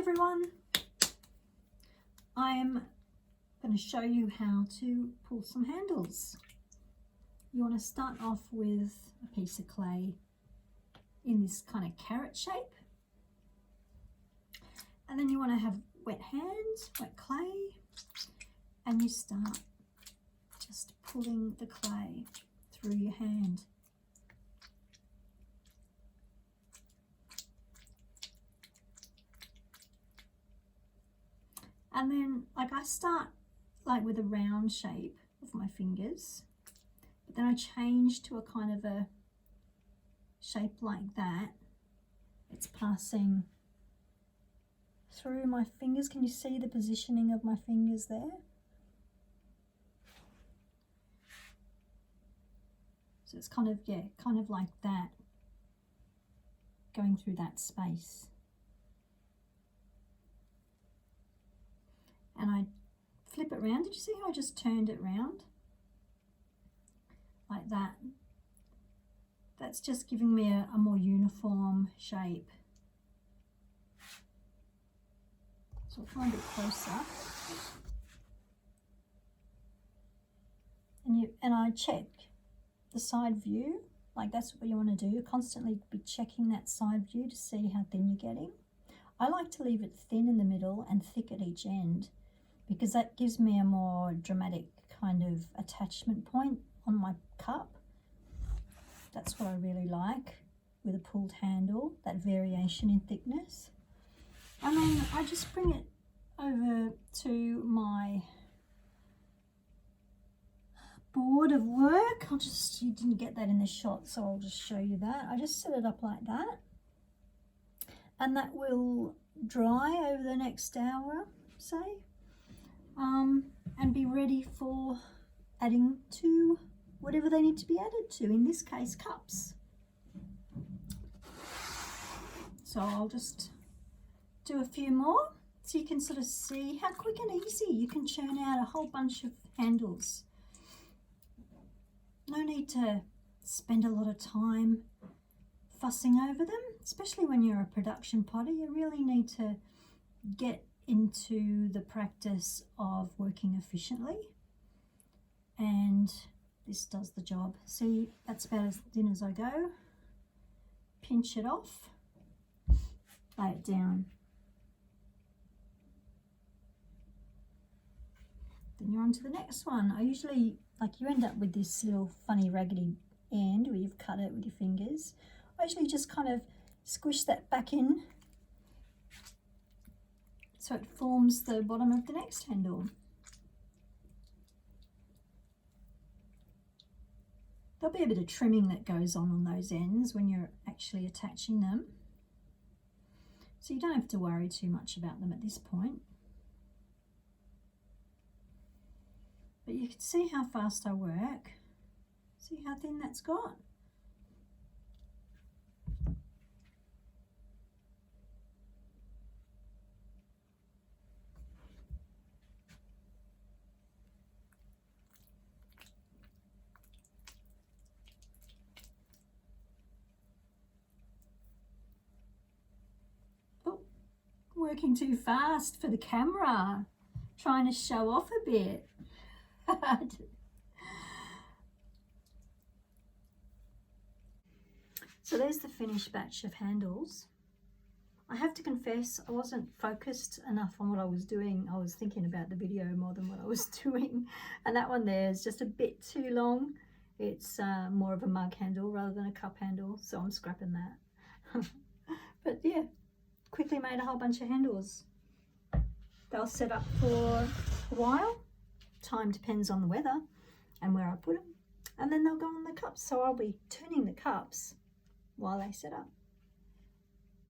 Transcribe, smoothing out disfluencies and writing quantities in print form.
everyone, I am going to show you how to pull some handles. You want to start off with a piece of clay in this kind of carrot shape, and then you want to have wet hands, wet clay, and you start just pulling the clay through your hand. And then, like, I start like with a round shape of my fingers, but then I change to a kind of a shape like that. It's passing through my fingers. Can you see the positioning of my fingers there? So it's kind of, yeah, kind of like that, going through that space. And I flip it round. Did you see how I just turned it round? Like that. That's just giving me a more uniform shape. So I'll try a bit closer. And I check the side view. Like, that's what you want to do. Constantly be checking that side view to see how thin you're getting. I like to leave it thin in the middle and thick at each end, because that gives me a more dramatic kind of attachment point on my cup. That's what I really like with a pulled handle, that variation in thickness. And then I just bring it over to my board of work. You didn't get that in the shot, so I'll just show you that. I just set it up like that, and that will dry over the next hour, say. And be ready for adding to whatever they need to be added to, in this case cups. So I'll just do a few more so you can sort of see how quick and easy you can churn out a whole bunch of handles. No need to spend a lot of time fussing over them, especially when you're a production potter. You really need to get into the practice of working efficiently, and this does the job. See, that's about as thin as I go. Pinch it off, lay it down. Then you're on to the next one. I usually, like, you end up with this little funny raggedy end where you've cut it with your fingers. I usually just kind of squish that back in so it forms the bottom of the next handle. There'll be a bit of trimming that goes on those ends when you're actually attaching them, so you don't have to worry too much about them at this point. But you can see how fast I work. See how thin that's got? Working too fast for the camera, trying to show off a bit. So there's the finished batch of handles. I have to confess, I wasn't focused enough on what I was doing. I was thinking about the video more than what I was doing, and that one there is just a bit too long. It's more of a mug handle rather than a cup handle, so I'm scrapping that. But yeah, quickly made a whole bunch of handles. They'll set up for a while. Time depends on the weather and where I put them, and then they'll go on the cups. So I'll be turning the cups while they set up.